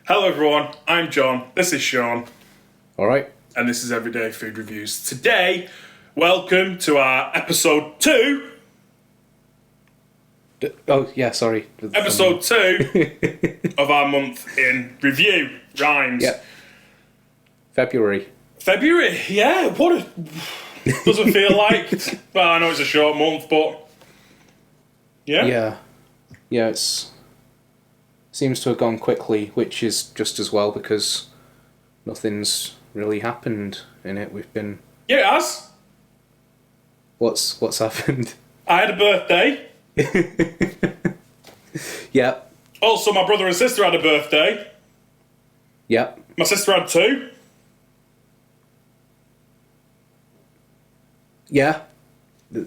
Hello everyone, I'm John, this is Sean, Alright. and this is Everyday Food Reviews. Today, welcome to our episode 2. Sorry. Episode 2 of our month in review. Rhymes. Yeah. February, yeah, doesn't feel like, well, I know it's a short month, but yeah. Yeah, seems to have gone quickly, which is just as well because nothing's really happened in it. Yeah, it has. What's happened? I had a birthday. Yeah. Also, my brother and sister had a birthday. Yeah. My sister had 2. Yeah.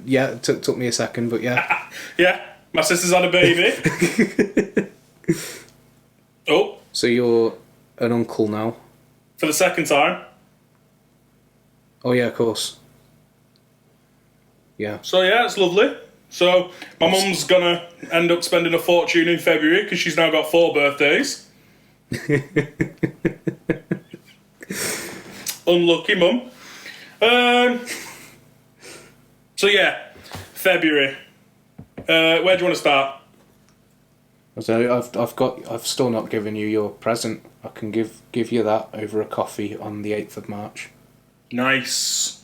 Yeah, it took me a second, but yeah. Yeah, my sister's had a baby. Oh, So you're an uncle now? for the second time. Oh yeah, of course. Yeah. So yeah, it's lovely. So my mum's gonna end up spending a fortune in February because she's now got 4 birthdays. Unlucky mum. So yeah, February. Where do you want to start? So I've still not given you your present. I can give you that over a coffee on the 8th of March. Nice.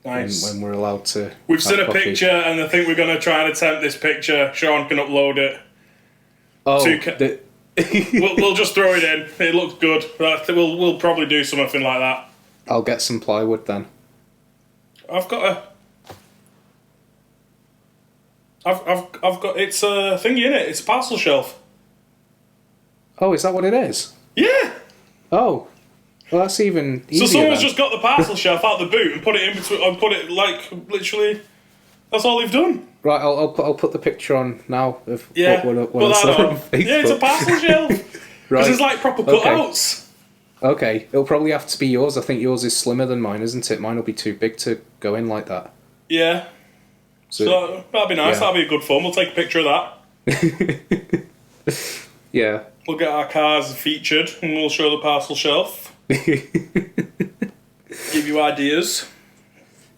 When we're allowed to. We've seen a coffee. picture, and I think we're going to try and attempt this picture. Sean can upload it. Oh, We'll just throw it in. It looks good. We'll probably do something like that. I'll get some plywood then. I've got it's a thingy in it. It's a parcel shelf. Oh, is that what it is? Yeah. Oh, well, that's even easier. So someone's then. just got the parcel shelf out the boot and put it in between. And put it like literally. That's all they've done. Right, I'll put the picture on now of Yeah. what I Put saw that on on. Facebook. Yeah, it's a parcel shelf. Right. This is like proper cutouts. Okay, it'll probably have to be yours. I think yours is slimmer than mine, isn't it? Mine will be too big to go in like that. Yeah. So that'd be nice. Yeah. That'd be a good fun. We'll take a picture of that. Yeah. We'll get our cars featured and we'll show the parcel shelf. Give you ideas.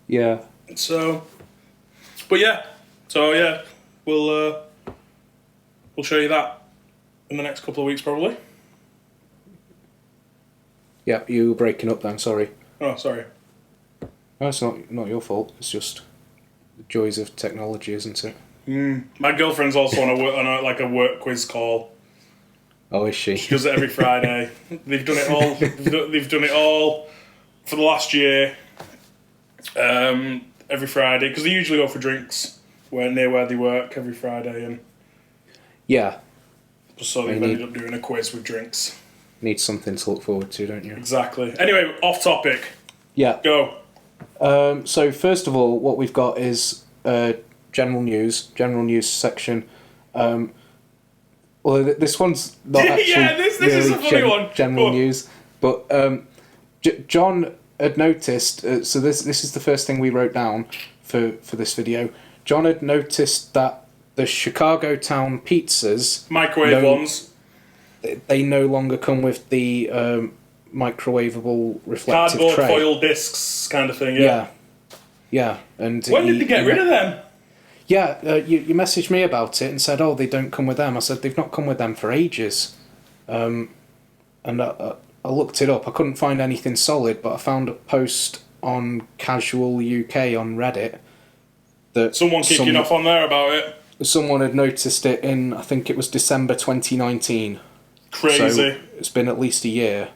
Yeah. So, we'll show you that in the next couple of weeks probably. Yeah, you were breaking up then, sorry. Oh, sorry. No, it's not your fault. It's just the joys of technology, isn't it? My girlfriend's also on a work quiz call. Oh, is she? She does it every Friday. They've done it all. They've done it all for the last year. Every Friday because they usually go for drinks near where they work every Friday, and Yeah. so they've ended up doing a quiz with drinks. Need something to look forward to, don't you? Exactly. Anyway, off topic. Yeah. Go. So first of all, what we've got is general news section. Well, this one's not actually Yeah, this really is a funny one. General news, but John had noticed. So this is the first thing we wrote down for this video. John had noticed that the Chicago Town pizzas, Microwave ones. they no longer come with the microwavable reflective Cardboard tray. foil discs kind of thing, Yeah. And When did they get rid of them? Yeah, you messaged me about it and said, oh, they don't come with them. I said, they've not come with them for ages. And I looked it up. I couldn't find anything solid, but I found a post on Casual UK on Reddit that Someone kicking off on there about it. someone had noticed it in, I think it was December 2019. Crazy. So it's been at least a year.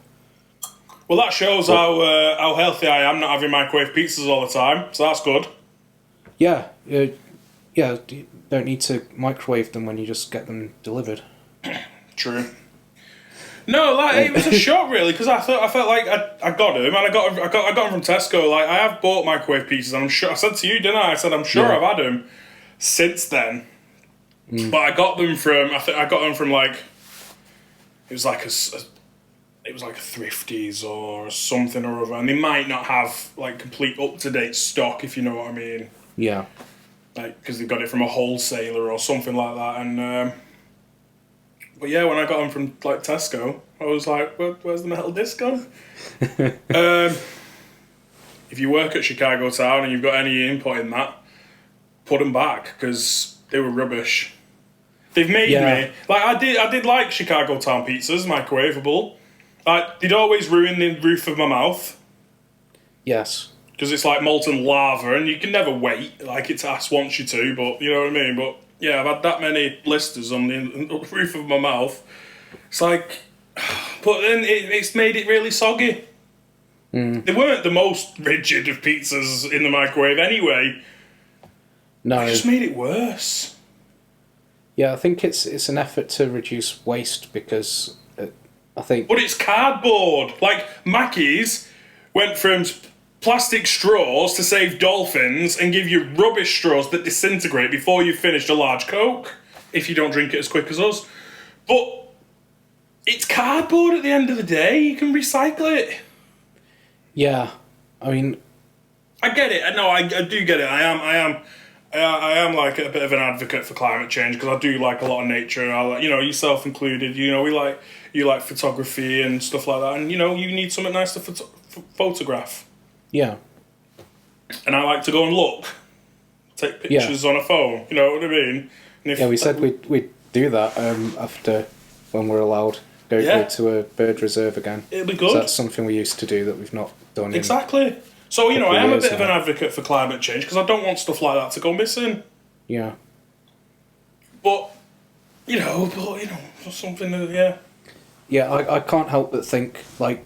Well, that shows how healthy I am, not having microwave pizzas all the time. So that's good. Yeah, you don't need to microwave them when you just get them delivered. True. No, it was a shock really because I felt like I got them and I got them from Tesco. Like I have bought microwave pizzas and I'm sure I said to you, didn't I? I said I'm sure I've had them since then. But I got them from like it was like a Thrifties or something or other, and they might not have like complete up to date stock if you know what I mean. Yeah. Like because they got it from a wholesaler or something like that, and. But yeah, when I got them from like Tesco, I was like, where's the metal disc gone? If you work at Chicago Town and you've got any input in that, put them back, because they were rubbish. They've made me... Like, I did like Chicago Town pizzas, microwavable. Like, they'd always ruin the roof of my mouth. Yes. Because it's like molten lava, and you can never wait like its ass wants you to, but you know what I mean? But yeah, I've had that many blisters on the roof of my mouth. It's like... But then it's made it really soggy. They weren't the most rigid of pizzas in the microwave anyway. No. It just made it worse. Yeah, I think it's an effort to reduce waste, because I think... But it's cardboard. Like, Mackey's went from plastic straws to save dolphins and give you rubbish straws that disintegrate before you've finished a large Coke, if you don't drink it as quick as us. But it's cardboard at the end of the day. You can recycle it. Yeah, I mean... I get it. No, I do get it. I am like a bit of an advocate for climate change, because I do like a lot of nature. I like, yourself included. You like photography and stuff like that, and you need something nice to photograph. Yeah. And I like to go and look, take pictures on a phone. You know what I mean? And we said we'd do that after, when we're allowed, go to a bird reserve again. It'll be good. So that's something we used to do that we've not done. Exactly. So I am a bit of an advocate for climate change, because I don't want stuff like that to go missing. Yeah. But something that, yeah. Yeah, I can't help but think, like,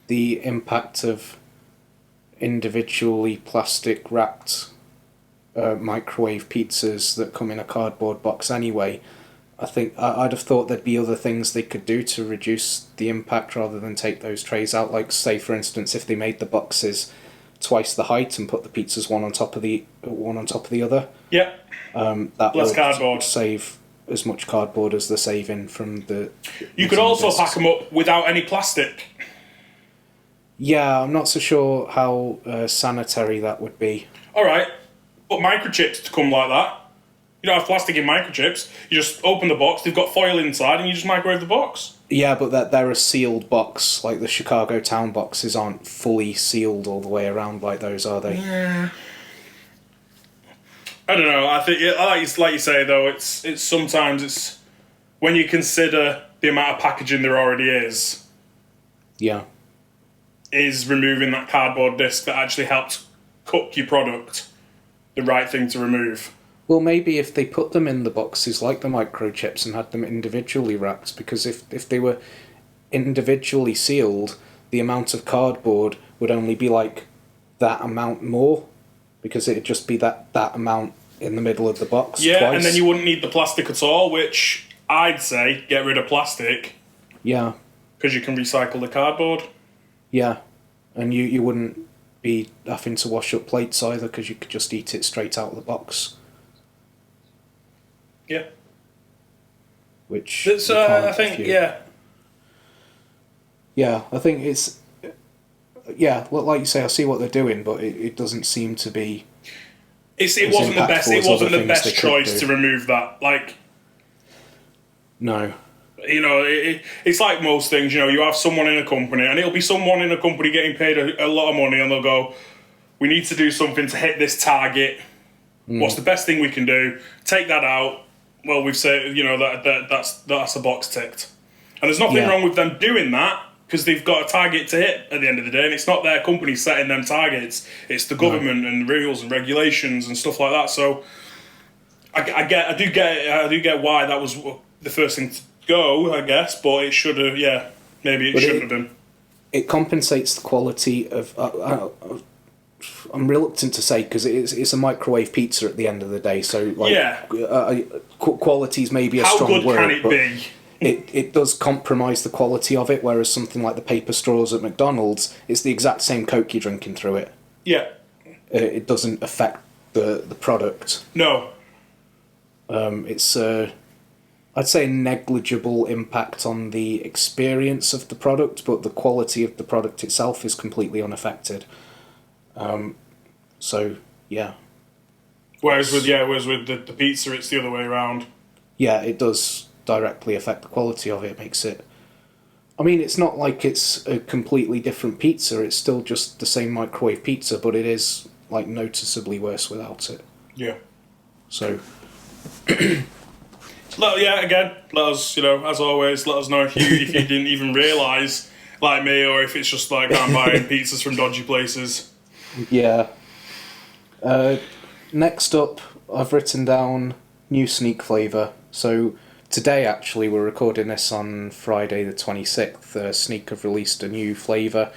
the impact of individually plastic wrapped microwave pizzas that come in a cardboard box anyway. I think I'd have thought there'd be other things they could do to reduce the impact rather than take those trays out. Like, say, for instance, if they made the boxes twice the height and put the pizzas one on top of the other. Yeah. That less would cardboard. Save as much cardboard as they're saving from the... You could also pack them up without any plastic. Yeah, I'm not so sure how sanitary that would be. Alright, but microchips to come like that. You don't have plastic in microchips. You just open the box, they've got foil inside, and you just microwave the box. Yeah, but they're a sealed box. Like, the Chicago Town boxes aren't fully sealed all the way around like those, are they? Yeah. I don't know. I think, like you say, though, it's sometimes when you consider the amount of packaging there already is. Yeah. Is removing that cardboard disc that actually helped cook your product the right thing to remove. Well, maybe if they put them in the boxes like the microchips and had them individually wrapped, because if they were individually sealed, the amount of cardboard would only be like that amount more, because it'd just be that amount in the middle of the box. Yeah, twice. And then you wouldn't need the plastic at all, which I'd say get rid of plastic. Yeah. Because you can recycle the cardboard. Yeah, and you wouldn't be having to wash up plates either, because you could just eat it straight out of the box. Yeah. Which I think, yeah. Yeah, I think it's... Yeah, well, like you say, I see what they're doing, but it doesn't seem to be... It wasn't the best. It wasn't the best choice to remove that. Like... No. It's like most things, you have someone in a company, and it'll be someone in a company getting paid a lot of money, and they'll go, we need to do something to hit this target. What's the best thing we can do? Take that out. Well, we've said, that's a box ticked. And there's nothing wrong with them doing that, because they've got a target to hit at the end of the day, and it's not their company setting them targets. It's the government and rules and regulations and stuff like that. So I do get why that was the first thing to go, I guess, but it should have, maybe it shouldn't have been. It compensates the quality of... I'm reluctant to say, because it's a microwave pizza at the end of the day, so quality's maybe a strong word. How good can it be? It does compromise the quality of it, whereas something like the paper straws at McDonald's, it's the exact same Coke you're drinking through it. Yeah. It doesn't affect the product. No. It's I'd say negligible impact on the experience of the product, but the quality of the product itself is completely unaffected. So yeah. Whereas with the pizza, it's the other way around. Yeah, it does directly affect the quality of it. It makes it I mean, it's not like it's a completely different pizza. It's still just the same microwave pizza, but it is like noticeably worse without it. Yeah. So, Yeah, again, let us, as always, let us know if you didn't even realise, like me, or if it's just like I'm buying pizzas from dodgy places. yeah. Next up, I've written down new sneak flavour. So today, actually, we're recording this on Friday the 26th. Sneak have released a new flavour.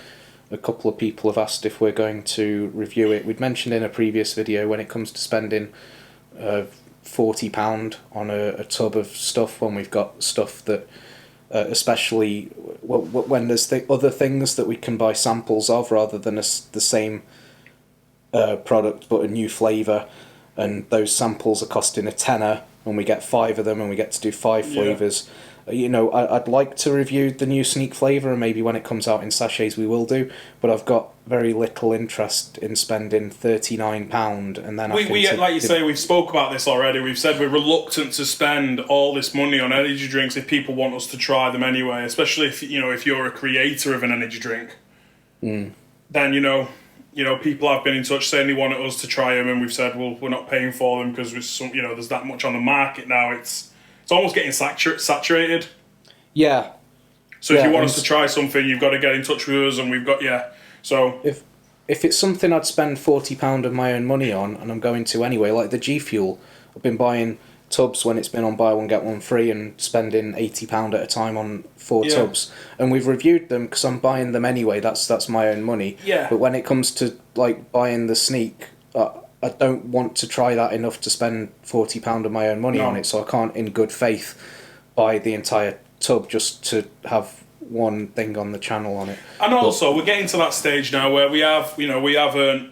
A couple of people have asked if we're going to review it. We'd mentioned in a previous video when it comes to spending £40 on a tub of stuff when we've got stuff that, especially when there's other things that we can buy samples of rather than the same product but a new flavour, and those samples are costing a tenner and we get 5 of them and we get to do 5 flavours. I'd like to review the new sneak flavour, and maybe when it comes out in sachets we will do, but I've got very little interest in spending £39 and then like you say, we've spoke about this already. We've said we're reluctant to spend all this money on energy drinks if people want us to try them anyway, especially if you're a creator of an energy drink. Then people have been in touch saying they wanted us to try them, and we've said, well, we're not paying for them because there's that much on the market now. It's almost getting saturated. Yeah. So if you want us to try something, you've got to get in touch with us, and we've got So if it's something I'd spend £40 of my own money on, and I'm going to anyway, like the G Fuel, I've been buying tubs when it's been on buy one get one free and spending £80 at a time on 4 tubs, and we've reviewed them because I'm buying them anyway. That's my own money. Yeah. But when it comes to like buying the sneak, I don't want to try that enough to spend £40 of my own money on it, so I can't in good faith buy the entire tub just to have one thing on the channel on it. And also, we're getting to that stage now where we have earned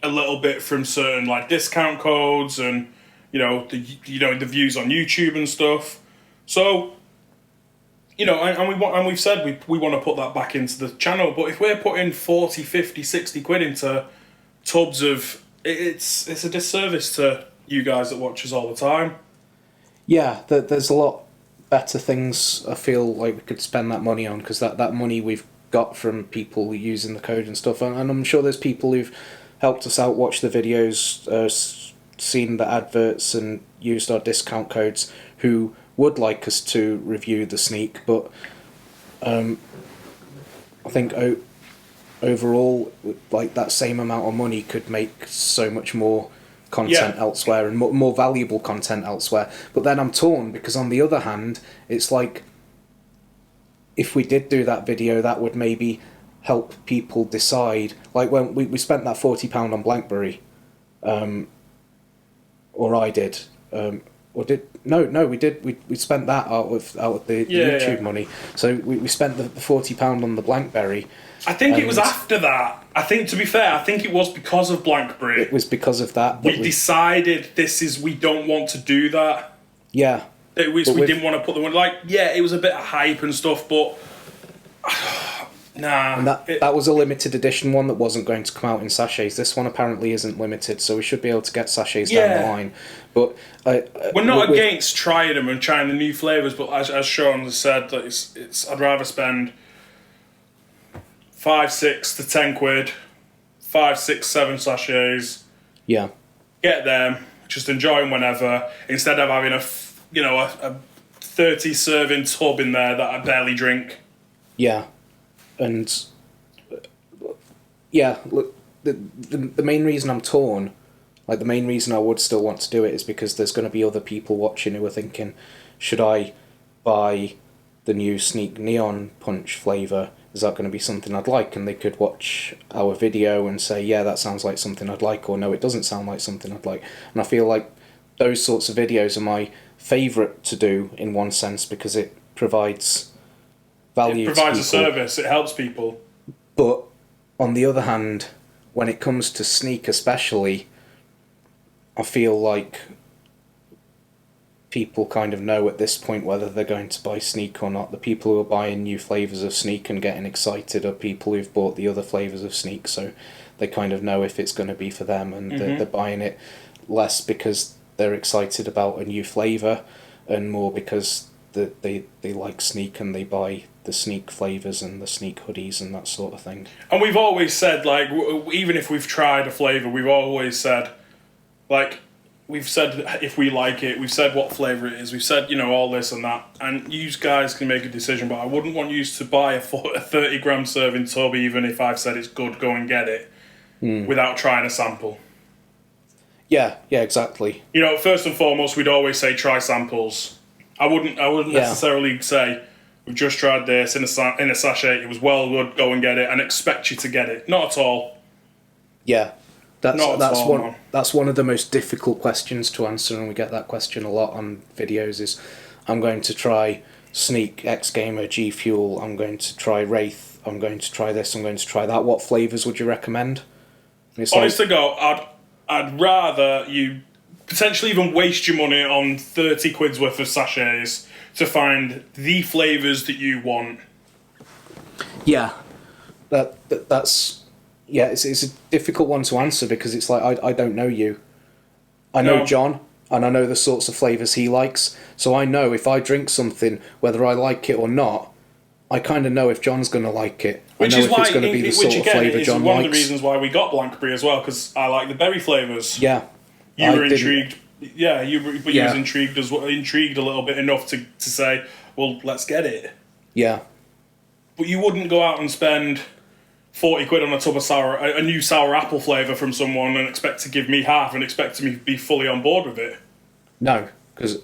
a little bit from certain like discount codes and the views on YouTube and stuff. So and we've said we want to put that back into the channel. But if we're putting 40, 50, 60 quid into tubs of it's a disservice to you guys that watch us all the time. Yeah, there's a lot better things I feel like we could spend that money on, because that money we've got from people using the code and stuff, and I'm sure there's people who've helped us out, watched the videos, seen the adverts and used our discount codes, who would like us to review the sneak, but I think overall, like that same amount of money could make so much more content elsewhere and more valuable content elsewhere. But then I'm torn, because on the other hand, it's like if we did do that video, that would maybe help people decide. Like when we spent that £40 on Blankberry, or I did, or did we did we spent that out of the YouTube money. So we spent the £40 on the Blankberry. I think it was after that. I think, to be fair, I think it was because of Blankberry. It was because of that. We decided we don't want to do that. Yeah. We didn't want to put the one, it was a bit of hype and stuff, but nah. And that was a limited edition one that wasn't going to come out in sachets. This one apparently isn't limited, so we should be able to get sachets down the line. But we're not against trying them and trying the new flavours, but as Sean has said, that I'd rather spend 5, 6 to 10 quid, 5, 6, 7 sachets. Yeah. Get them, just enjoy them whenever, instead of having a 30 serving tub in there that I barely drink. Yeah. And look, the main reason I'm torn, like the main reason I would still want to do it, is because there's going to be other people watching who are thinking, should I buy the new Sneak Neon Punch flavour? Is that going to be something I'd like? And they could watch our video and say, yeah, that sounds like something I'd like, or no, it doesn't sound like something I'd like. And I feel like those sorts of videos are my favourite to do in one sense, because it provides value. It provides a service. It helps people. But on the other hand, when it comes to Sneak especially, I feel like people kind of know at this point whether they're going to buy Sneak or not. The people who are buying new flavours of Sneak and getting excited are people who've bought the other flavours of Sneak, so they kind of know if it's going to be for them, and they're buying it less because they're excited about a new flavour and more because they like Sneak and they buy the Sneak flavours and the Sneak hoodies and that sort of thing. And we've always said, like, even if we've tried a flavour, we've always said, like, we've said if we like it, we've said what flavour it is, we've said, you know, all this and that, and you guys can make a decision, but I wouldn't want you to buy a 30-gram serving tub, even if I've said it's good, go and get it, without trying a sample. Yeah, exactly. You know, first and foremost, we'd always say try samples. I wouldn't necessarily say, we've just tried this in a sachet, it was well good, go and get it, and expect you to get it. Not at all. Yeah. That's one of the most difficult questions to answer, and we get that question a lot on videos, is I'm going to try Sneak, X Gamer, G Fuel, I'm going to try Wraith, I'm going to try this, I'm going to try that. What flavours would you recommend? Honest to God, I'd rather you potentially even waste your money on 30 quid's worth of sachets to find the flavours that you want. Yeah. That's... Yeah, it's a difficult one to answer because it's like, I don't know you. I know John, and I know the sorts of flavours he likes, so I know if I drink something, whether I like it or not, I kind of know if John's going to like it. Which I know is if why, it's going to be the sort of flavour John one likes. of the reasons why we got Blankberry as well, because I like the berry flavours. Yeah. You were intrigued. Yeah, you was intrigued intrigued a little bit enough to say, well, let's get it. Yeah. But you wouldn't go out and spend 40 quid on a tub of a new sour apple flavour from someone and expect to give me half and expect me to be fully on board with it. No, because,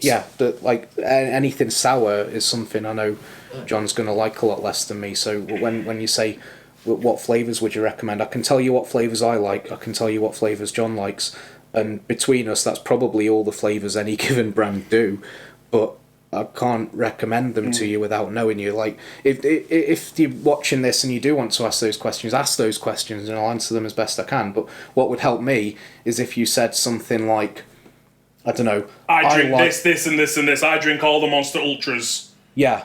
anything sour is something I know John's going to like a lot less than me. So when you say, what flavours would you recommend? I can tell you what flavours I like. I can tell you what flavours John likes. And between us, that's probably all the flavours any given brand do. But I can't recommend them to you without knowing you. Like, if you're watching this and you do want to ask those questions and I'll answer them as best I can. But what would help me is if you said something like, I don't know, I drink this, and this, and this. I drink all the Monster Ultras. Yeah.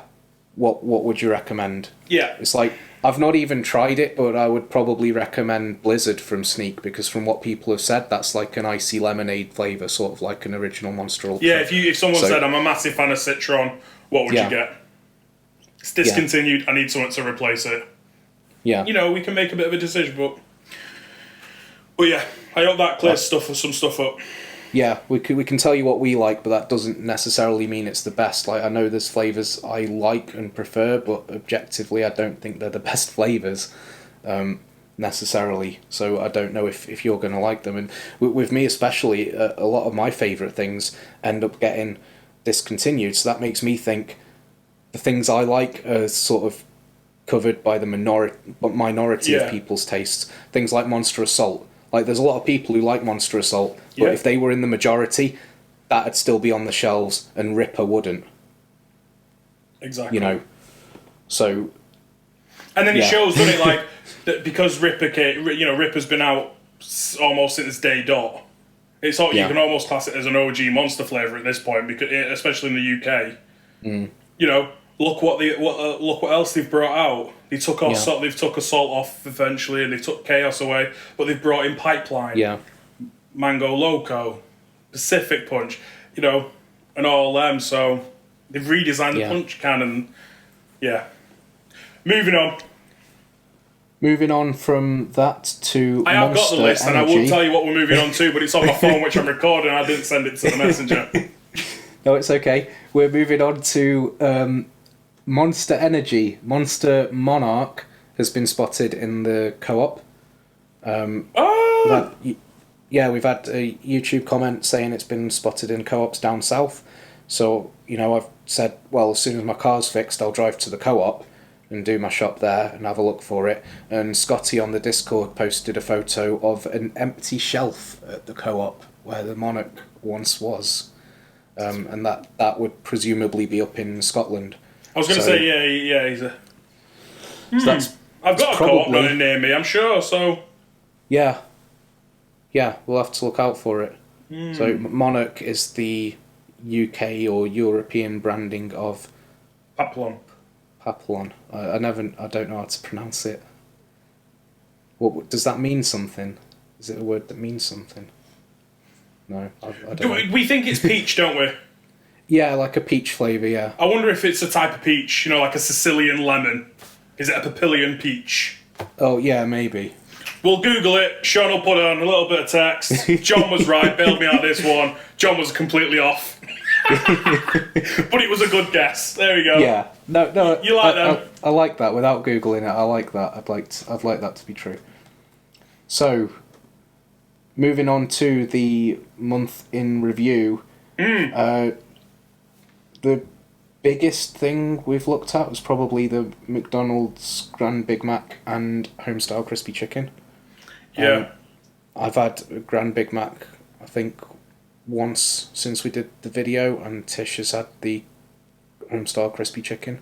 What would you recommend? Yeah. It's like, I've not even tried it, but I would probably recommend Blizzard from Sneak, because from what people have said, that's like an icy lemonade flavour, sort of like an original Monster Ultra. Yeah, if someone said, I'm a massive fan of Citron, what would you get? It's discontinued, I need someone to replace it. Yeah. You know, we can make a bit of a decision, but yeah, I hope that clears some stuff up. Yeah, we can tell you what we like, but that doesn't necessarily mean it's the best. Like, I know there's flavours I like and prefer, but objectively I don't think they're the best flavours, necessarily. So I don't know if you're going to like them. And with me especially, a lot of my favourite things end up getting discontinued. So that makes me think the things I like are sort of covered by the minority of people's tastes. Things like Monster Assault. Like, there's a lot of people who like Monster Assault, but if they were in the majority, that'd still be on the shelves, and Ripper wouldn't. Exactly. You know, so... And then it shows, doesn't it, like, that because Ripper's been out almost since day dot. You can almost class it as an OG Monster flavour at this point, because especially in the UK. You know, look what else they've brought out. They've took Assault off eventually, and they took Chaos away, but they've brought in Pipeline, Mango Loco, Pacific Punch, you know, and all them. So they've redesigned the punch can, and Moving on from that to I have Monster got the list, Energy. and I will tell you what we're moving on to, but it's on my phone, which I'm recording. I didn't send it to the messenger. No, it's okay. We're moving on to Monster Energy. Monster Monarch has been spotted in the co-op. We've had a YouTube comment saying it's been spotted in co-ops down south. So, you know, I've said, well, as soon as my car's fixed, I'll drive to the co-op and do my shop there and have a look for it. And Scotty on the Discord posted a photo of an empty shelf at the co-op where the Monarch once was. And that would presumably be up in Scotland. I was going to say, he's a... So I've got a co-op running near me, I'm sure, so... Yeah, we'll have to look out for it. So Monarch is the UK or European branding of... Papillon. I don't know how to pronounce it. What does that mean something? Is it a word that means something? No, I don't know. We think it's peach, don't we? Yeah, like a peach flavour, yeah. I wonder if it's a type of peach, like a Sicilian lemon. Is it a Papillion peach? Oh, yeah, maybe. We'll Google it. Sean will put on a little bit of text. John was right, bailed me out this one. John was completely off. But it was a good guess. There we go. Yeah. No. You like them? I like that. Without Googling it, I like that. I'd like that to be true. So, moving on to the month in review. The biggest thing we've looked at was probably the McDonald's Grand Big Mac and Homestyle Crispy Chicken. Yeah. I've had a Grand Big Mac, I think, once since we did the video, and Tish has had the Homestyle Crispy Chicken.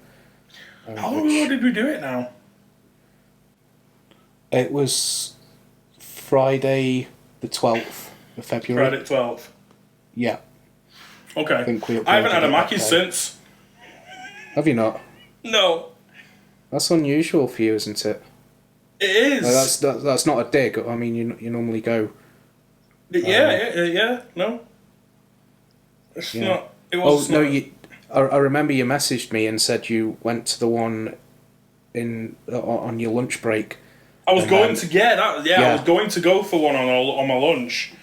How long ago did we do it now? It was Friday the 12th of February. Friday 12th. Yeah. Okay. I haven't had a Mackey's since. Have you not? No. That's unusual for you, isn't it? It is. That's not a dig. I mean, you normally go. Yeah. No. It's not. It was. Oh no! I remember you messaged me and said you went to the one on your lunch break. I was going to that. I was going to go for one on my lunch.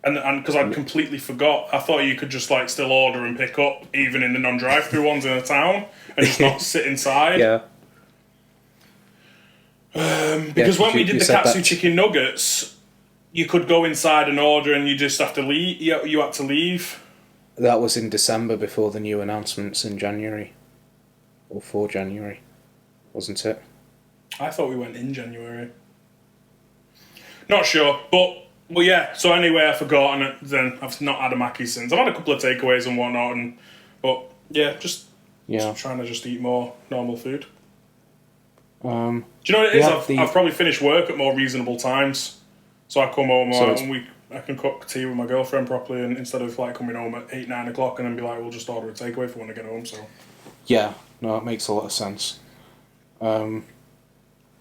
And because I'd completely forgot, I thought you could just still order and pick up, even in the non-drive-through ones in the town, and just not sit inside. Yeah. Because when we did the katsu chicken nuggets, you could go inside and order, and you just have to leave. You had to leave. That was in December before the new announcements in January, or for January, wasn't it? I thought we went in January. Not sure, but. Well, yeah, so anyway, I forgot, and then I've not had a Mackey's since. I've had a couple of takeaways and whatnot, but yeah, just trying to just eat more normal food. Do you know what it is? I've probably finished work at more reasonable times, so I come home and I can cook tea with my girlfriend properly, and instead of coming home at 8-9 o'clock and then be like, we'll just order a takeaway for when I get home. So yeah, no, it makes a lot of sense.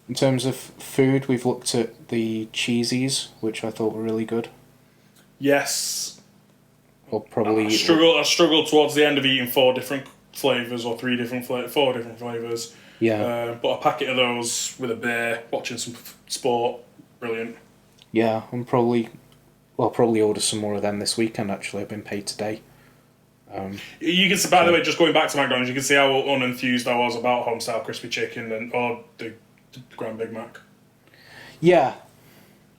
In terms of food, we've looked at the cheesies, which I thought were really good. Yes. Or probably... I struggled towards the end of eating 4 different flavours, or 4 different flavours. Yeah. But a packet of those with a beer, watching some sport, brilliant. Yeah, I'll probably order some more of them this weekend, actually. I've been paid today. You can see, by the way, just going back to McDonald's, you can see how unenthused I was about Homestyle Crispy Chicken or the Grand Big Mac. Yeah.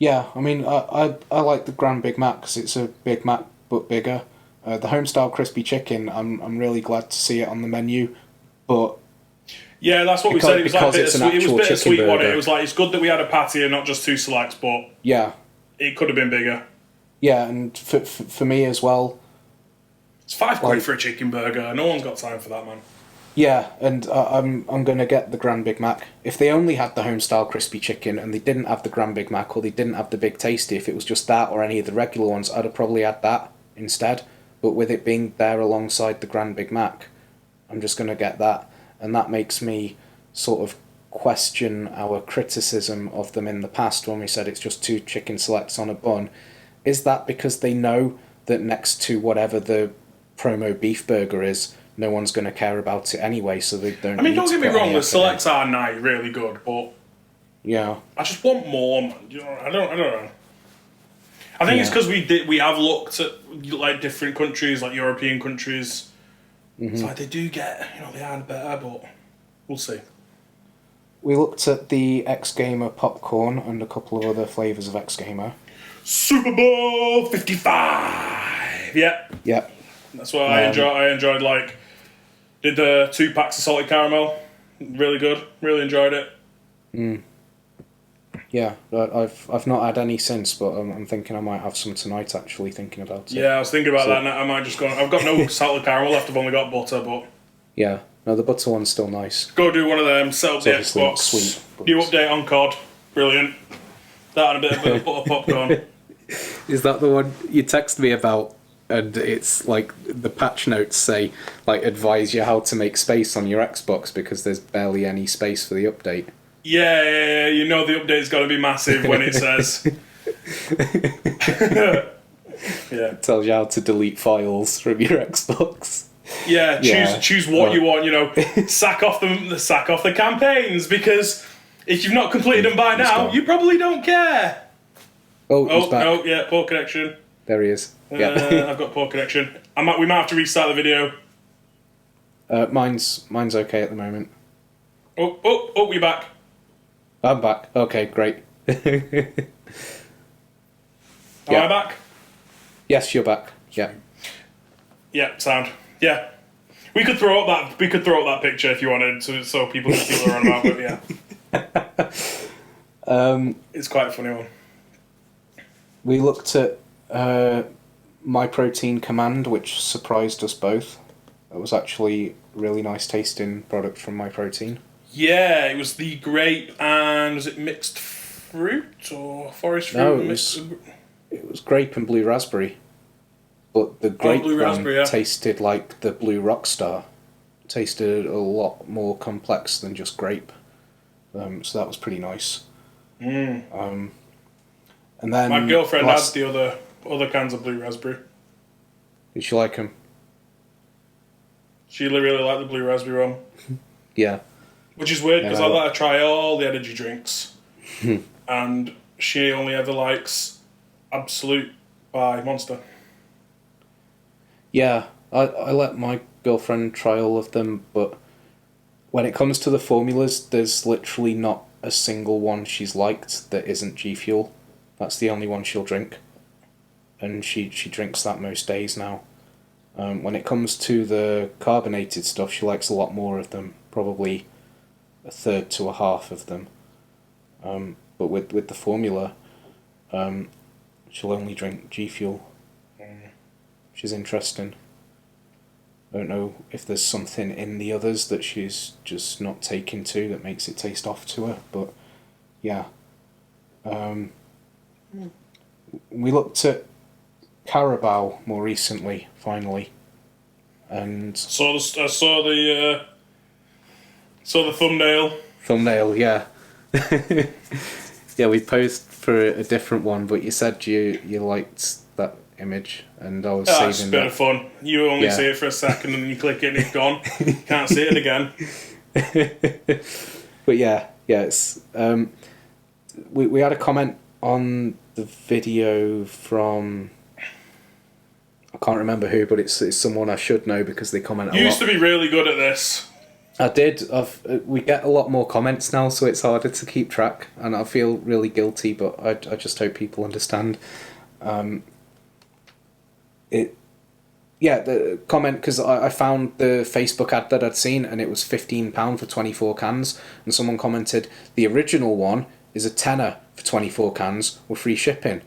I mean, I like the Grand Big Mac because it's a Big Mac but bigger. The Homestyle Crispy Chicken, I'm really glad to see it on the menu, but yeah, that's what we said. It was like bittersweet, wasn't it? It was like it's good that we had a patty and not just 2 selects, but yeah, it could have been bigger. Yeah, and for me as well. It's £5 for a chicken burger. No one's got time for that, man. Yeah, and I'm going to get the Grand Big Mac. If they only had the Homestyle Crispy Chicken and they didn't have the Grand Big Mac or they didn't have the Big Tasty, if it was just that or any of the regular ones, I'd have probably had that instead. But with it being there alongside the Grand Big Mac, I'm just going to get that. And that makes me sort of question our criticism of them in the past when we said it's just 2 chicken selects on a bun. Is that because they know that next to whatever the promo beef burger is, no one's going to care about it anyway, so they don't. I mean, don't get me wrong, the selects are nice, really good, but yeah, I just want more, man. I don't know. I think it's because we have looked at different countries, like European countries. Mm-hmm. It's like they do get, they are better, but we'll see. We looked at the X Gamer popcorn and a couple of other flavours of X Gamer. Super Bowl 55. Yep. That's what I enjoyed. Did the 2 packs of salted caramel. Really good. Really enjoyed it. Yeah, I've not had any since, but I'm thinking I might have some tonight. Actually, thinking about it. Yeah, I was thinking about that. I might just go. I've got no salted caramel left. I've only got butter, but yeah, no, the butter one's still nice. Go do one of them. Set up the Xbox. Sweet. New update on COD. Brilliant. That and a bit of butter popcorn. Is that the one you text me about? And it's like the patch notes say, advise you how to make space on your Xbox because there's barely any space for the update. Yeah. The update's got to be massive when it says. Yeah. It tells you how to delete files from your Xbox. Yeah, choose what you want. Sack off the campaigns, because if you've not completed them by now, you probably don't care. Oh, he's back. No, yeah, poor connection. There he is. Yeah. I've got poor connection. We might have to restart the video. Mine's okay at the moment. Oh, you're back. I'm back. Okay, great. Am I back? Yes, you're back. Yeah. Yeah, sound. Yeah. We could throw up that picture if you wanted, so people can see what we're on about, but yeah. It's quite a funny one. We looked at My Protein Command, which surprised us both. It was actually a really nice tasting product from My Protein. Yeah, it was the grape and was it mixed fruit or forest fruit? No, it was grape and blue raspberry. But the grape one tasted like the Blue Rockstar. Tasted a lot more complex than just grape. So that was pretty nice. And then my girlfriend had the other cans of blue raspberry. Did she like them? She really liked the blue raspberry one. Yeah. Which is weird, because I let her try all the energy drinks. And she only ever likes Absolute by Monster. Yeah, I let my girlfriend try all of them, but when it comes to the formulas, there's literally not a single one she's liked that isn't G Fuel. That's the only one she'll drink. And she drinks that most days now. When it comes to the carbonated stuff, she likes a lot more of them, probably a third to a half of them. But with the formula, she'll only drink G Fuel. Which is interesting. I don't know if there's something in the others that she's just not taking to that makes it taste off to her, but yeah. We looked at Carabao more recently, finally, and saw the thumbnail. Thumbnail, yeah. Yeah, we posed for a different one, but you said you liked that image, and I was saving it's a bit of fun. You only see it for a second, and then you click it, and it's gone. Can't see it again. But yeah, it's we had a comment on the video from, I can't remember who, but it's someone I should know because they comment a lot. You used to be really good at this. I did. We get a lot more comments now, so it's harder to keep track, and I feel really guilty, but I just hope people understand. The comment, because I found the Facebook ad that I'd seen, and it was £15 for 24 cans, and someone commented, the original one is a tenner for 24 cans with free shipping.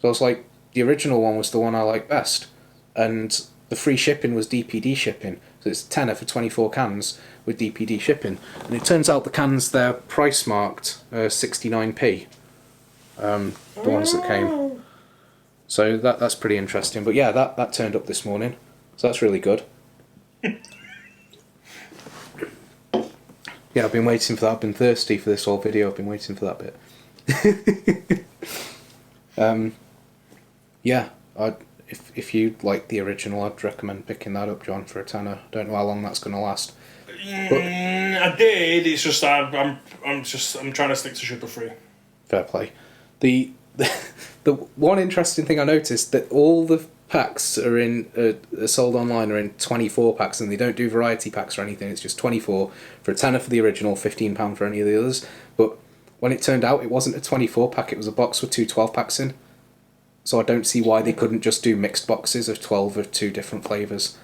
So I was like, the original one was the one I like best, and the free shipping was DPD shipping, so it's tenner for 24 cans with DPD shipping, and it turns out the cans, they're price marked 69p, the ones that came. So that's pretty interesting. But yeah, that turned up this morning. So that's really good. Yeah, I've been waiting for that. I've been thirsty for this whole video. I've been waiting for that bit. If you like the original, I'd recommend picking that up, John, for a tenner. Don't know how long that's going to last. But I did. It's just I'm trying to stick to sugar free. Fair play. The one interesting thing I noticed, that all the packs are sold online are in 24 packs, and they don't do variety packs or anything. It's just 24 for a tenner for the original, £15 for any of the others. But when it turned out, it wasn't a 24 pack, it was a box with two 12 packs in. So I don't see why they couldn't just do mixed boxes of 12 of two different flavours.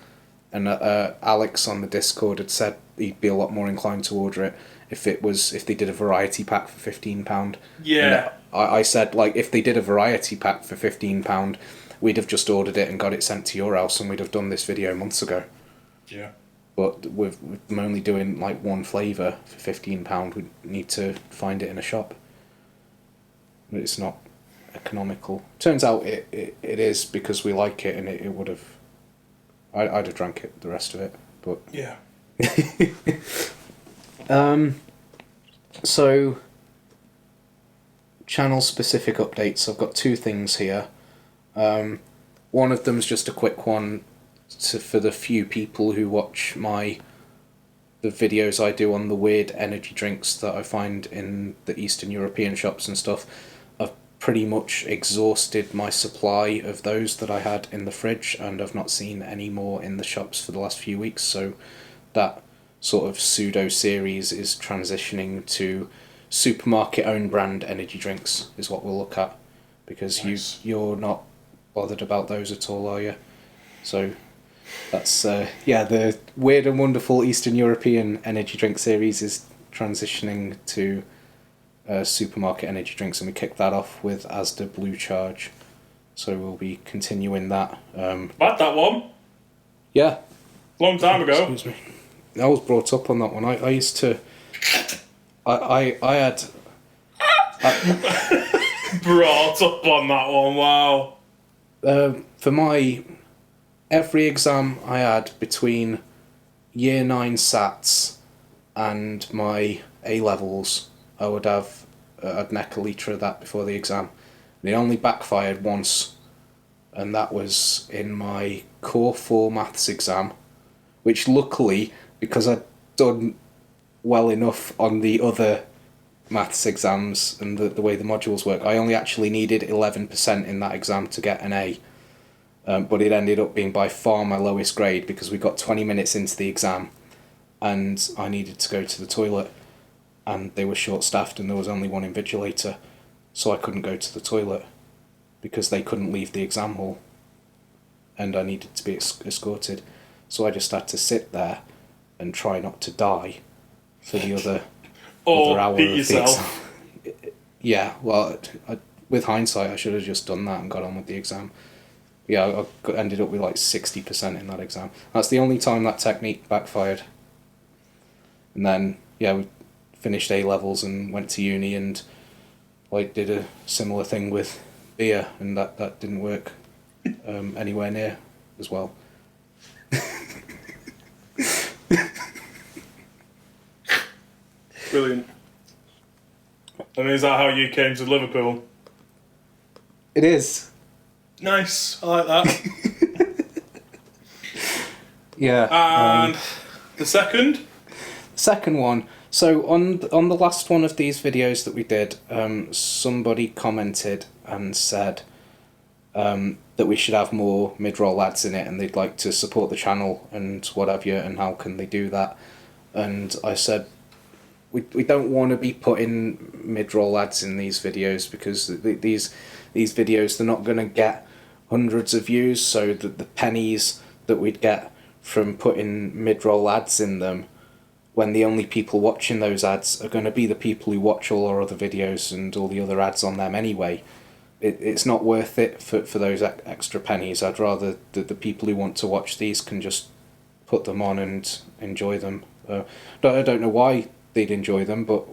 And Alex on the Discord had said he'd be a lot more inclined to order it if they did a variety pack for £15. Yeah. I said, like, if they did a variety pack for £15, we'd have just ordered it and got it sent to your house, and we'd have done this video months ago. Yeah. But with them only doing like one flavour for £15, we need to find it in a shop. But it's not economical. Turns out it is, because we like it, and it would have. I'd have drank it, the rest of it, but yeah. So, channel specific updates. I've got two things here. One one of them's just a quick one for the few people who watch the videos I do on the weird energy drinks that I find in the Eastern European shops and stuff. I've pretty much exhausted my supply of those that I had in the fridge, and I've not seen any more in the shops for the last few weeks, so that sort of pseudo series is transitioning to supermarket own brand energy drinks is what we'll look at, because nice. You're not bothered about those at all, are you? So that's the Weird and Wonderful Eastern European energy drink series is transitioning to supermarket energy drinks, and we kicked that off with Asda Blue Charge, so we'll be continuing that. Had that one? Yeah, long time ago. Excuse me. I was brought up on that one. I used to. I had. Brought up on that one. Wow. For my every exam I had between Year 9 SATs and my A levels, I would have I'd neck a litre of that before the exam. And it only backfired once, and that was in my Core 4 maths exam, which luckily, because I'd done well enough on the other maths exams and the way the modules work, I only actually needed 11% in that exam to get an A. But it ended up being by far my lowest grade, because we got 20 minutes into the exam and I needed to go to the toilet, and they were short-staffed and there was only one invigilator, so I couldn't go to the toilet because they couldn't leave the exam hall and I needed to be escorted. So I just had to sit there and try not to die for the other hour beat of yourself. the exam. Yeah, well, with hindsight, I should have just done that and got on with the exam. Yeah, I ended up with like 60% in that exam. That's the only time that technique backfired. And then, yeah, we finished A levels and went to uni and like did a similar thing with beer, and that didn't work anywhere near as well. Brilliant. And is that how you came to Liverpool? It is. Nice, I like that. Yeah. And the second? Second one. So on the last one of these videos that we did, somebody commented and said that we should have more mid-roll ads in it, and they'd like to support the channel and what have you, and how can they do that? And I said, we don't want to be putting mid-roll ads in these videos, because these videos, they're not going to get hundreds of views, so the pennies that we'd get from putting mid-roll ads in them, when the only people watching those ads are going to be the people who watch all our other videos and all the other ads on them anyway, it's not worth it for those extra pennies. I'd rather the people who want to watch these can just put them on and enjoy them. I don't know why they'd enjoy them, but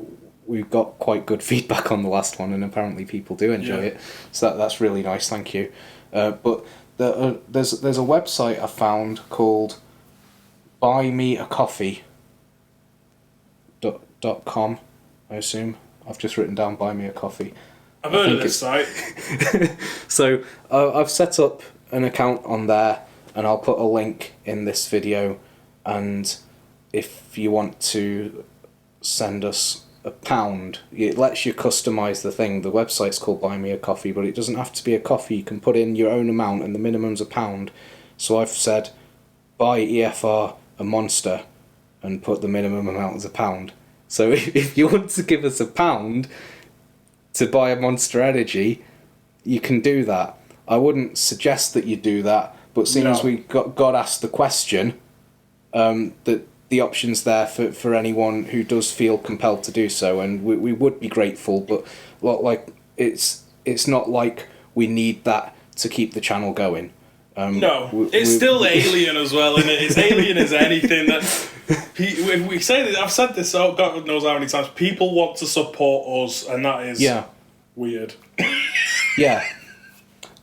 we got quite good feedback on the last one, and apparently people do enjoy it, so that's really nice, thank you. But there's a website I found called buymeacoffee.com, I assume. I've just written down buy me a coffee. I've heard of this site. So I've set up an account on there, and I'll put a link in this video, and if you want to send us £1, it lets you customise the thing. The website's called Buy Me a Coffee, but it doesn't have to be a coffee. You can put in your own amount, and the minimum's £1. So I've said buy EFR a Monster and put the minimum amount as £1. So if you want to give us £1 to buy a Monster Energy, you can do that. I wouldn't suggest that you do that, but seeing as we got asked the question, that the option's there for anyone who does feel compelled to do so, and we would be grateful, but like it's not like we need that to keep the channel going. It's still alien as well, and it's alien as anything that we say that. I've said this God knows how many times. People want to support us, and that is weird. Yeah.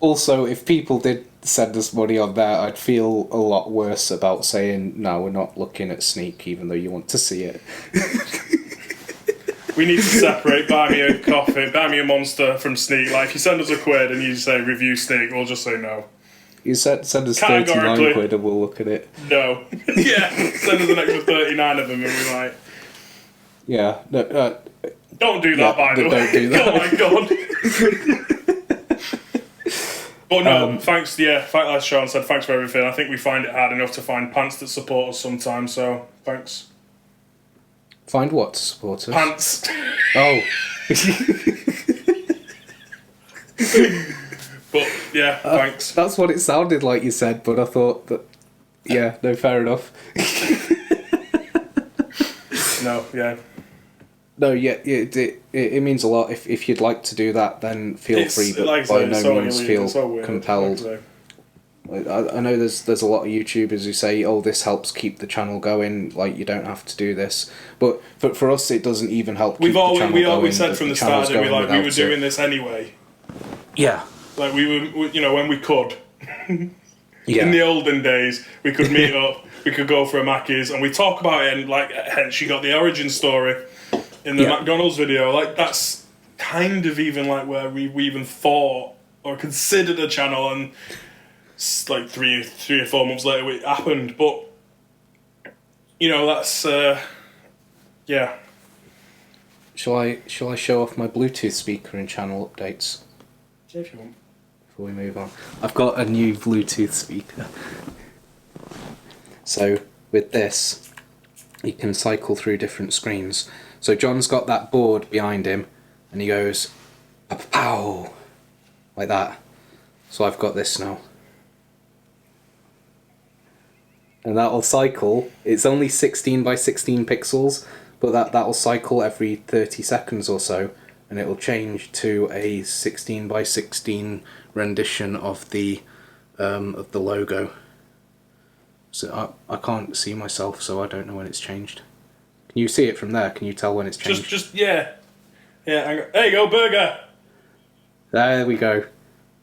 Also, if people did send us money on there, I'd feel a lot worse about saying, no, we're not looking at Sneak, even though you want to see it. We need to separate Buy Me a Coffee, Buy Me a Monster from Sneak. Like, if you send us £1 and you say review Sneak, we'll just say no. You send us 39 Categorically. quid and we'll look at it. No. Yeah, send us an extra 39 of them and we might. Yeah. No, don't do that, by the way. Don't do that. Oh my god. But no, thanks, like Sean said, thanks for everything. I think we find it hard enough to find pants that support us sometimes, so thanks. Find what to support us? Pants. Oh. But, yeah, thanks. That's what it sounded like you said, but I thought that... Yeah, no, fair enough. No, yeah. No, yeah, it means a lot. If you'd like to do that, then feel free, but like by no so means illegal, feel so compelled. I know there's a lot of YouTubers who say, oh, this helps keep the channel going, like, you don't have to do this. But for us, it doesn't even help keep the channel going. We always said from the start that we were doing this anyway. Yeah. Like, we were, when we could. Yeah. In the olden days, we could meet up, we could go for a Mackey's, and we talk about it, and, like, hence you got the origin story in the McDonald's video. Like, that's kind of even, like, where we even thought or considered a channel, and like 3 or 4 months later it happened. But that's yeah. Shall I show off my Bluetooth speaker and channel updates? Yeah, if you want. Before we move on, I've got a new Bluetooth speaker. So with this, you can cycle through different screens. So John's got that board behind him, and he goes, pow, like that. So I've got this now. And that'll cycle. It's only 16 by 16 pixels, but that'll cycle every 30 seconds or so, and it'll change to a 16 by 16 rendition of the logo. So I can't see myself, so I don't know when it's changed. Can you see it from there? Can you tell when it's changed? Yeah. There you go, burger. There we go.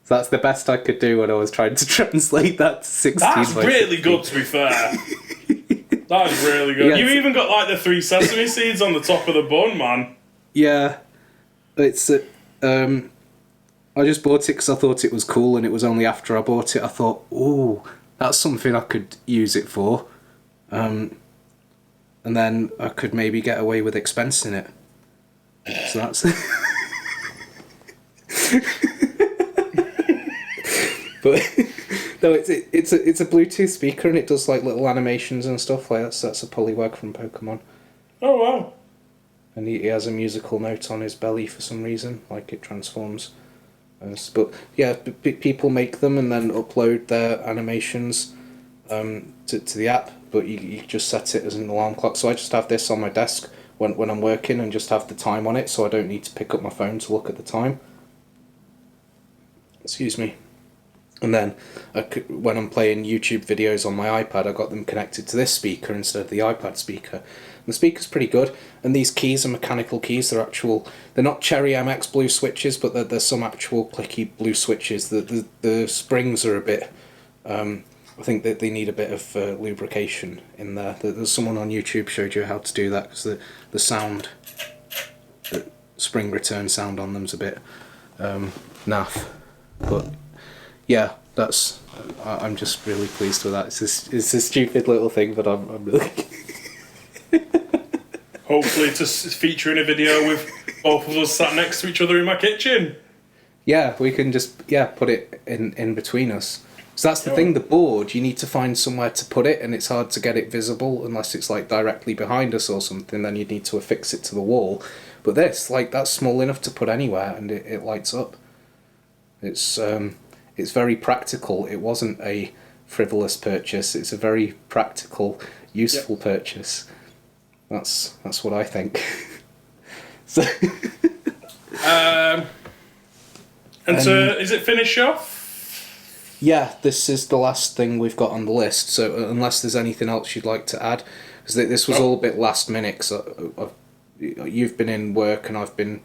So that's the best I could do when I was trying to translate that to 16 That's by really 16. good, to be fair. That is really good. Yeah, you even got like the 3 sesame seeds on the top of the bun, man. Yeah, it's I just bought it because I thought it was cool, and it was only after I bought it I thought, ooh, that's something I could use it for, and then I could maybe get away with expensing it. So that's. But no, it's a Bluetooth speaker, and it does like little animations and stuff like that. So that's a Poliwag from Pokemon. Oh wow! And he has a musical note on his belly for some reason, like it transforms. But yeah, people make them and then upload their animations to the app. But you just set it as an alarm clock. So I just have this on my desk when I'm working, and just have the time on it, so I don't need to pick up my phone to look at the time. Excuse me. And then when I'm playing YouTube videos on my iPad, I got them connected to this speaker instead of the iPad speaker. And the speaker's pretty good. And these keys are mechanical keys. They're not Cherry MX blue switches, but there's some actual clicky blue switches. The springs are a bit... I think that they need a bit of lubrication in there. There's someone on YouTube showed you how to do that, because the sound, the spring return sound on them's a bit naff. But... yeah, I'm just really pleased with that. It's a stupid little thing, but I'm really... Hopefully to feature in a video with both of us sat next to each other in my kitchen. Yeah, we can just put it in between us. So that's the thing, the board, you need to find somewhere to put it, and it's hard to get it visible unless it's like directly behind us or something, then you'd need to affix it to the wall. But this, like, that's small enough to put anywhere, and it lights up. It's very practical. It wasn't a frivolous purchase. It's a very practical, useful purchase. That's what I think. So. Is it finish off? Yeah, this is the last thing we've got on the list. So unless there's anything else you'd like to add, because this was all a bit last minute. So you've been in work, and I've been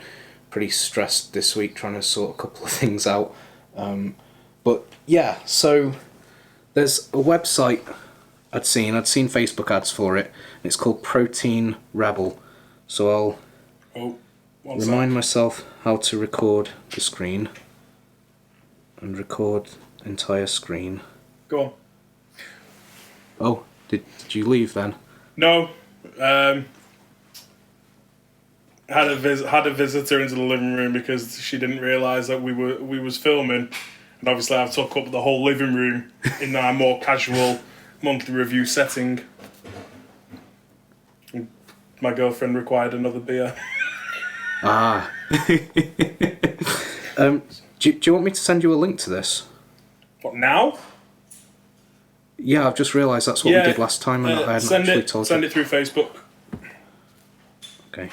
pretty stressed this week trying to sort a couple of things out. But yeah, so there's a website I'd seen Facebook ads for it, and it's called Protein Rebel. So I'll remind myself how to record the screen and record entire screen. Go on. Oh, did you leave then? No. Had a visitor into the living room because she didn't realise that we was filming, and obviously I've took up the whole living room in our more casual monthly review setting. My girlfriend required another beer. Ah. Do you want me to send you a link to this? What, now? Yeah, I've just realised that's what we did last time, and I hadn't actually told you. Send it through Facebook. Okay.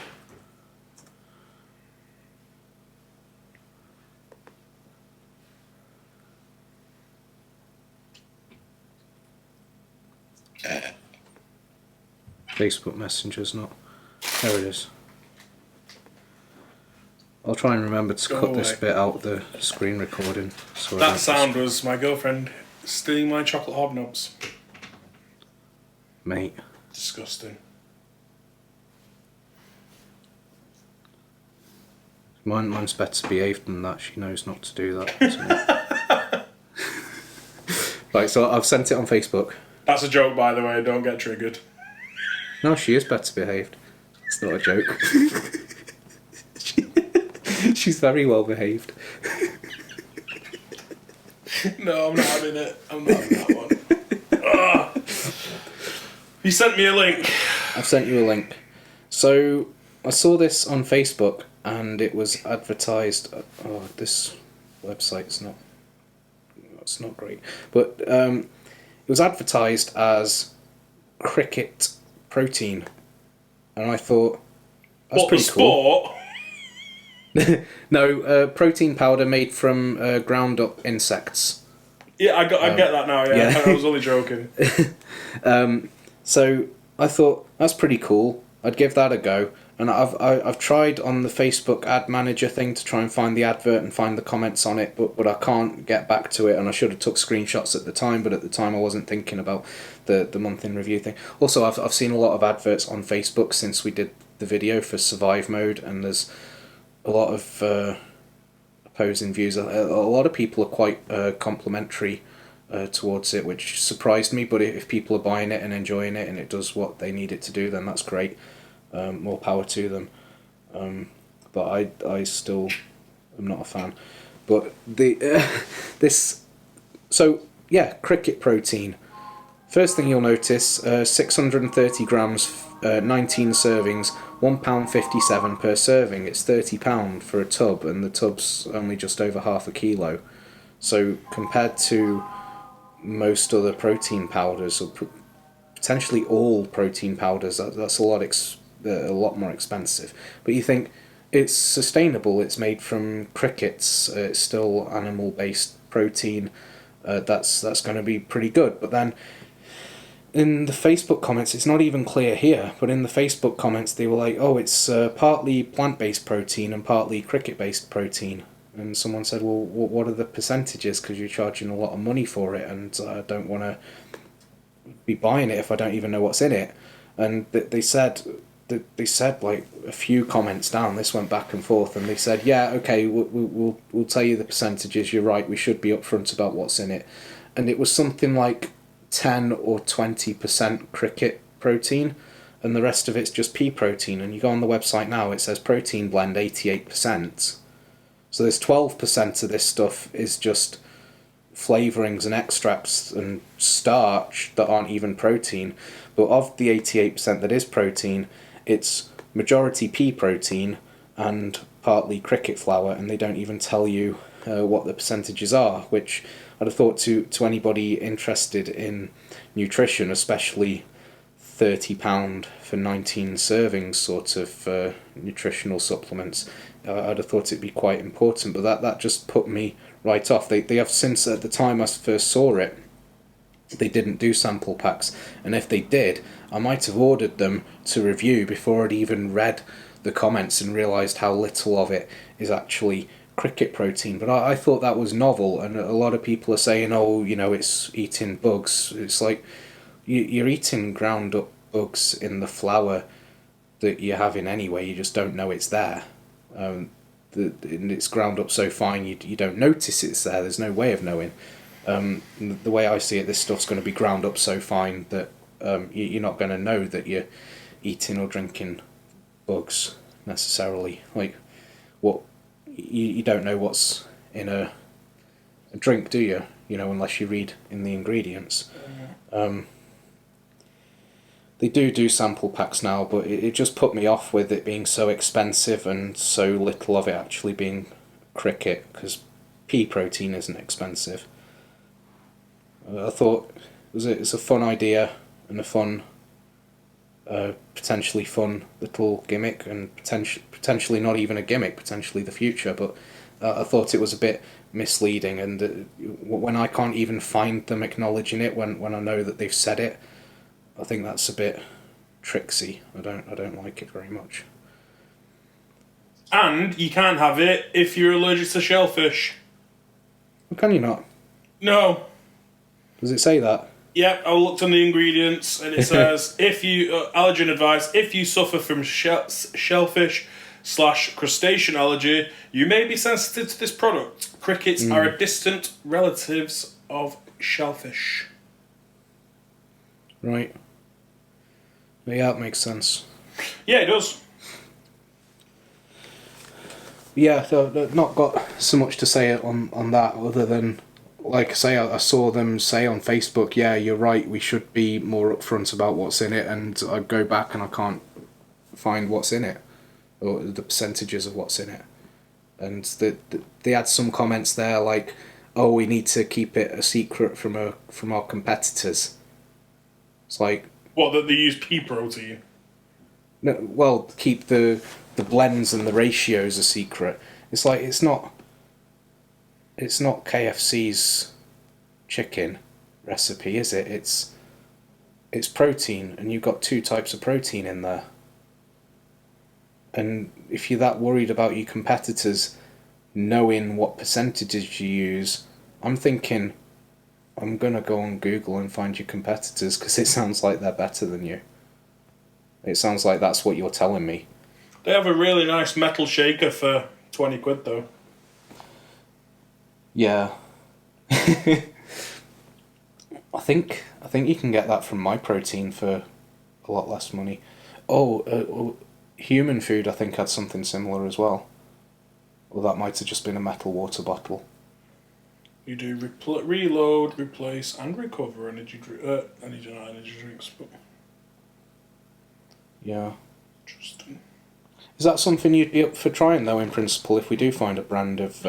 Facebook Messenger's not. There it is. I'll try and remember to cut this bit out the screen recording. So that sound was my girlfriend stealing my chocolate hobnobs. Mate. Disgusting. Mine's better behaved than that. She knows not to do that. So. Right, so I've sent it on Facebook. That's a joke, by the way. Don't get triggered. No, she is better behaved. It's not a joke. She's very well behaved. No, I'm not having it. I'm not having that one. You sent me a link. I've sent you a link. So, I saw this on Facebook and it was advertised. Oh, this website's not. It's not great. But it was advertised as cricket protein. And I thought, that's pretty cool. Sport? No, protein powder made from ground up insects. Yeah, I get that now. Yeah, I was only joking. So I thought that's pretty cool. I'd give that a go, and I've tried on the Facebook ad manager thing to try and find the advert and find the comments on it, but I can't get back to it. And I should have took screenshots at the time, but at the time I wasn't thinking about the month in review thing. Also, I've seen a lot of adverts on Facebook since we did the video for Survive Mode, and there's a lot of opposing views. A lot of people are quite complimentary towards it, which surprised me. But if people are buying it and enjoying it, and it does what they need it to do, then that's great. More power to them. But I still am not a fan. But this, so yeah, cricket protein. First thing you'll notice, 630 grams, 19 servings, £1.57 per serving. It's £30 for a tub, and the tub's only just over half a kilo. So compared to most other protein powders, or potentially all protein powders, that's a lot more expensive. But you think it's sustainable. It's made from crickets. It's still animal-based protein. That's going to be pretty good. But then, in the Facebook comments, it's not even clear here, but in the Facebook comments they were like, oh, it's partly plant-based protein and partly cricket-based protein. And someone said, well, what are the percentages, because you're charging a lot of money for it, and I don't want to be buying it if I don't even know what's in it. And they said like a few comments down, this went back and forth, and they said, yeah, okay, we'll tell you the percentages, you're right, we should be upfront about what's in it. And it was something like 10 or 20% cricket protein, and the rest of it's just pea protein. And you go on the website now, it says protein blend 88%. So there's 12% of this stuff is just flavourings and extracts and starch that aren't even protein. But of the 88% that is protein, it's majority pea protein and partly cricket flour, and they don't even tell you what the percentages are, which I'd have thought to anybody interested in nutrition, especially £30 for 19 servings sort of nutritional supplements, I'd have thought it'd be quite important. But that just put me right off. They have since, at the time I first saw it, they didn't do sample packs, and if they did, I might have ordered them to review before I'd even read the comments and realised how little of it is actually cricket protein. But I thought that was novel, and a lot of people are saying, oh, you know, it's eating bugs. It's like you're eating ground up bugs in the flour that you're having anyway, you just don't know it's there. And it's ground up so fine you don't notice it's there, there's no way of knowing. The way I see it, this stuff's going to be ground up so fine that you're not going to know that you're eating or drinking bugs necessarily. Like, what you don't know what's in a drink, do you? You know, unless you read in the ingredients. They do sample packs now, but it just put me off with it being so expensive and so little of it actually being cricket, because pea protein isn't expensive. I thought it's a fun idea and a fun, potentially fun little gimmick, and potentially not even a gimmick, potentially the future, but I thought it was a bit misleading, and when I can't even find them acknowledging it when I know that they've said it, I think that's a bit tricksy. I don't like it very much. And you can't have it if you're allergic to shellfish. Well, can you not? No. Does it say that? Yep, I looked on the ingredients and it says, if you, allergen advice, if you suffer from shellfish / crustacean allergy, you may be sensitive to this product. Crickets are a distant relatives of shellfish. Right. Yeah, that makes sense. Yeah, it does. Yeah, so not got so much to say on that, other than, like I say, I saw them say on Facebook, yeah, you're right, we should be more upfront about what's in it, and I go back and I can't find what's in it, or the percentages of what's in it. And they had some comments there like, oh, we need to keep it a secret from our competitors. It's like... What, that they use pea protein? No, well, keep the blends and the ratios a secret. It's like, it's not KFC's chicken recipe, is it? It's protein, and you've got 2 types of protein in there. And if you're that worried about your competitors knowing what percentages you use, I'm thinking, I'm going to go on Google and find your competitors, because it sounds like they're better than you. It sounds like that's what you're telling me. They have a really nice metal shaker for 20 quid, though. Yeah. I think you can get that from MyProtein for a lot less money. Human Food, I think, had something similar as well. Or that might have just been a metal water bottle. You do reload, replace, and recover energy drinks. But... Yeah. Interesting. Is that something you'd be up for trying, though, in principle, if we do find a brand of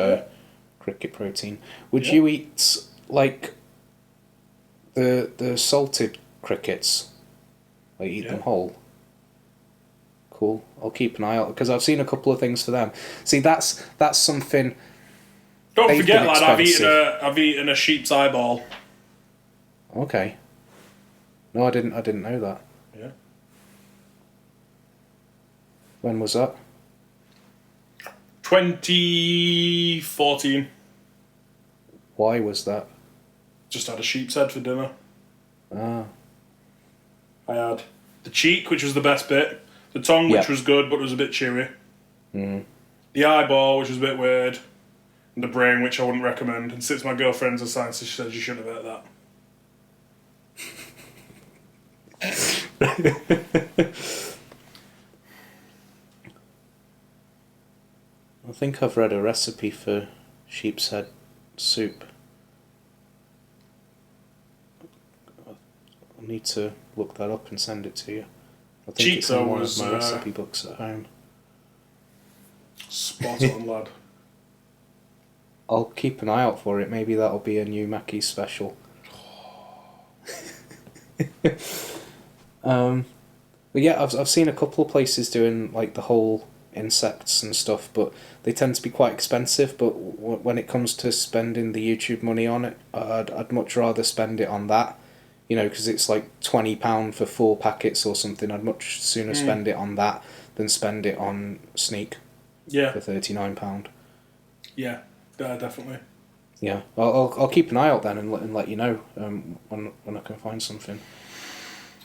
cricket protein? Would you eat, like, the salted crickets? Like, eat them whole? Cool. I'll keep an eye out, because I've seen a couple of things for them. See, that's something... Don't forget, lad, I've eaten a sheep's eyeball. Okay. No, I didn't know that. Yeah. When was that? 2014. Why was that? Just had a sheep's head for dinner. Ah. I had the cheek, which was the best bit. The tongue, which was good, but was a bit chewy. Mm. The eyeball, which was a bit weird. And the brain, which I wouldn't recommend. And since my girlfriend's a scientist, she says you shouldn't have that. I think I've read a recipe for sheep's head soup. I'll need to look that up and send it to you. I think it's in one of my recipe books at home. Spot on, lad. I'll keep an eye out for it. Maybe that'll be a new Mackey's special. But yeah, I've seen a couple of places doing like the whole insects and stuff, but they tend to be quite expensive. But when it comes to spending the YouTube money on it, I'd much rather spend it on that. You know, because it's like £20 for 4 packets or something. I'd much sooner spend it on that than spend it on Sneak. Yeah. For £39. Yeah, definitely. Yeah, I'll keep an eye out then and let you know when I can find something.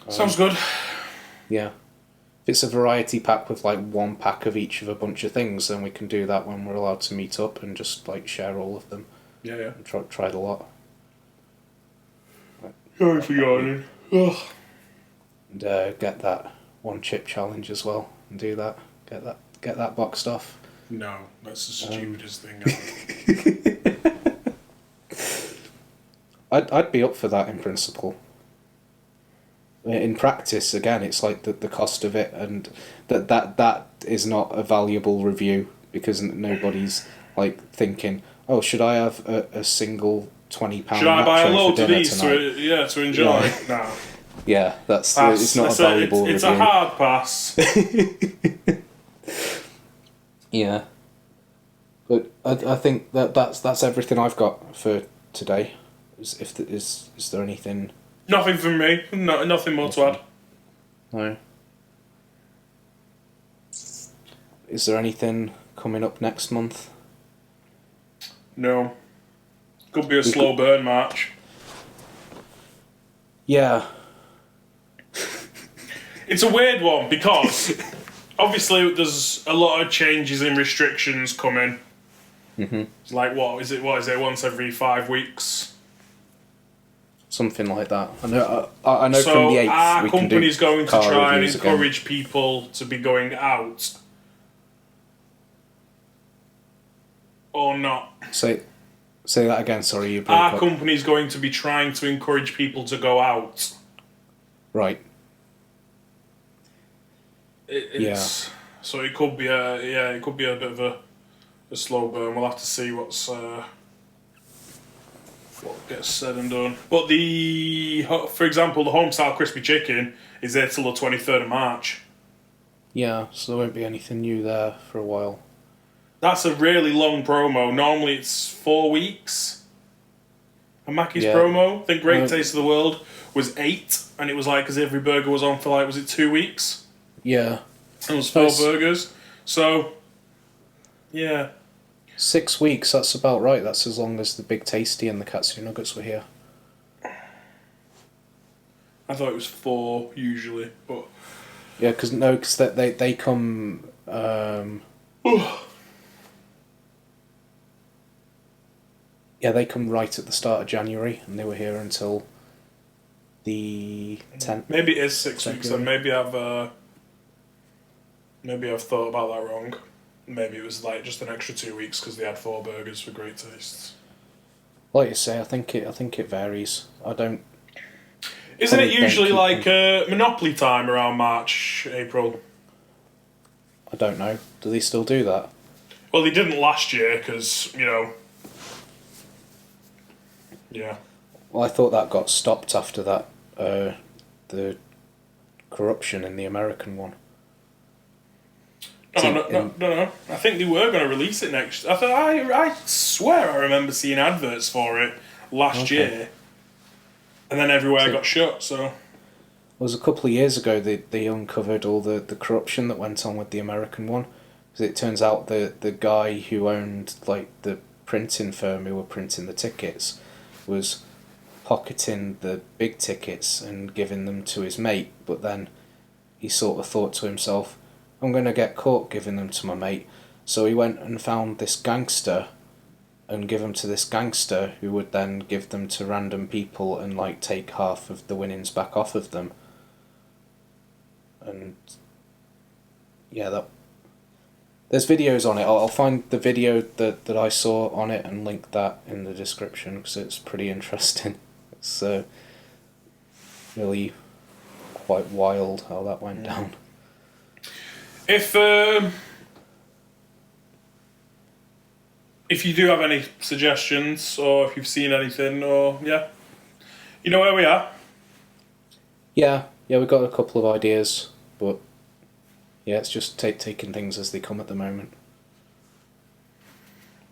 Sounds good. Yeah. If it's a variety pack with like 1 pack of each of a bunch of things, then we can do that when we're allowed to meet up and just like share all of them. Yeah. And try the lot. Sorry for yawning. Ugh. And get that one chip challenge as well, and do that. Get that boxed off. No, that's the stupidest thing ever. I'd be up for that in principle. In practice, again, it's like the cost of it, and that is not a valuable review because nobody's like thinking, oh, should I have a single £20 Should I buy a nacho load for of dinner these tonight? to enjoy? Yeah. No. Yeah, it's not a valuable review. It's a hard pass. Yeah. But I think that's everything I've got for today. Is there anything? Nothing from me. No, nothing more to add. No. Is there anything coming up next month? No. Could be a slow burn match. Yeah. It's a weird one because obviously there's a lot of changes in restrictions coming. Mm-hmm. It's like what is it once every 5 weeks? Something like that. I know So from the 8th our we can do company's going to car try and reviews again. encourage people to be going out. Or not. Say that again, sorry, you broke Our up. company's going to be trying to encourage people to go out. Right. So it could be a bit of a slow burn. We'll have to see what gets said and done. But for example, the homestyle crispy chicken is there till the 23rd of March. Yeah, so there won't be anything new there for a while. That's a really long promo. Normally it's 4 weeks. A Mackey's Yeah. promo, I think Great Taste of the World was 8, and it was like because every burger was on for like, was it 2 weeks? Yeah. It was 4 burgers. So, yeah. 6 weeks, that's about right. That's as long as the Big Tasty and the Katsu Nuggets were here. I thought it was 4 usually, but Yeah, because they come... yeah, they come right at the start of January, and they were here until the 10th. maybe it is 6 weeks, then maybe I've thought about that wrong. Maybe it was like just an extra 2 weeks because they had 4 burgers for Great Tastes. Like you say, I think it varies. I don't. Isn't it usually like Monopoly time around March, April? I don't know. Do they still do that? Well, they didn't last year because yeah. Well, I thought that got stopped after that. The corruption in the American one. No. I think they were going to release it next. I swear I remember seeing adverts for it last year, and then everywhere got shut. So, it was a couple of years ago they uncovered all the corruption that went on with the American one, because it turns out the guy who owned like the printing firm who were printing the tickets was pocketing the big tickets and giving them to his mate, but then he sort of thought to himself, I'm going to get caught giving them to my mate. So he went and found this gangster and give them to this gangster who would then give them to random people and like take half of the winnings back off of them. And yeah, there's videos on it. I'll find the video that I saw on it and link that in the description because it's pretty interesting. It's really quite wild how that went down. if you do have any suggestions or if you've seen anything, or you know where we are. Yeah, we've got a couple of ideas, but yeah, it's just taking things as they come at the moment.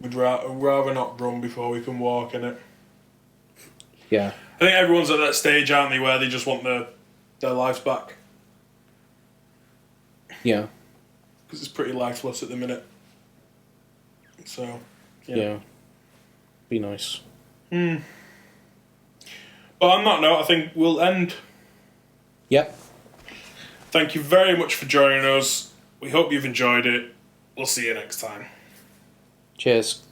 We'd rather not run before we can walk, in it. Yeah. I think everyone's at that stage, aren't they, where they just want their lives back. Yeah. Because it's pretty lifeless at the minute. So, yeah. Be nice. But on that note, I think we'll end. Yep. Thank you very much for joining us. We hope you've enjoyed it. We'll see you next time. Cheers.